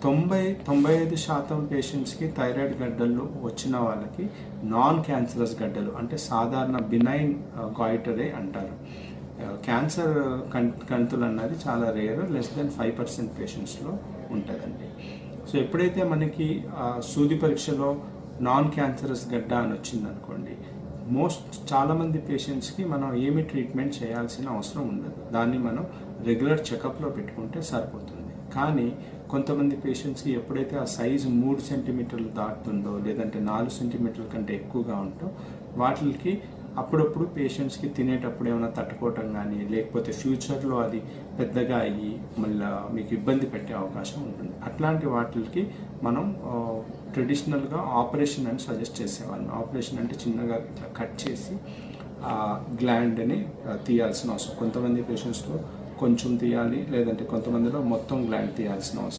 95% పేషెంట్స్కి థైరాయిడ్ గడ్డలు వచ్చిన వాళ్ళకి నాన్ క్యాన్సరస్ గడ్డలు అంటే సాధారణ బినైన్ గాయిటరే అంటారు. క్యాన్సర్ కంతులు అన్నది చాలా రేర్, లెస్ దెన్ 5% పేషెంట్స్లో ఉంటుందండి. సో ఎప్పుడైతే మనకి సూది పరీక్షలో నాన్ క్యాన్సరస్ గడ్డ అని వచ్చిందనుకోండి, చాలామంది పేషెంట్స్కి మనం ఏమి ట్రీట్మెంట్ చేయాల్సిన అవసరం ఉండదు. దాన్ని మనం రెగ్యులర్ చెకప్లో పెట్టుకుంటే సరిపోతుంది. కానీ కొంతమంది పేషెంట్స్కి ఎప్పుడైతే ఆ సైజు 3 సెంటీమీటర్లు దాటుతుందో, లేదంటే 4 సెంటీమీటర్ల కంటే ఎక్కువగా ఉంటో, వాటికి అప్పుడప్పుడు పేషెంట్స్కి తినేటప్పుడు ఏమైనా తట్టుకోవటం కానీ, లేకపోతే ఫ్యూచర్లో అది పెద్దగా అయ్యి మళ్ళీ మీకు ఇబ్బంది పెట్టే అవకాశం ఉంటుంది. అట్లాంటి వాటికి మనం ట్రెడిషనల్గా ఆపరేషన్ అని సజెస్ట్ చేసేవాళ్ళం. ఆపరేషన్ అంటే చిన్నగా ఇట్లా కట్ చేసి ఆ గ్లాండ్ని తీయాల్సిన అవసరం. కొంతమంది పేషెంట్స్లో కొంచెం తీయాలి, లేదంటే కొంతమందిలో మొత్తం గ్లాండ్ తీయాల్సిన అవసరం.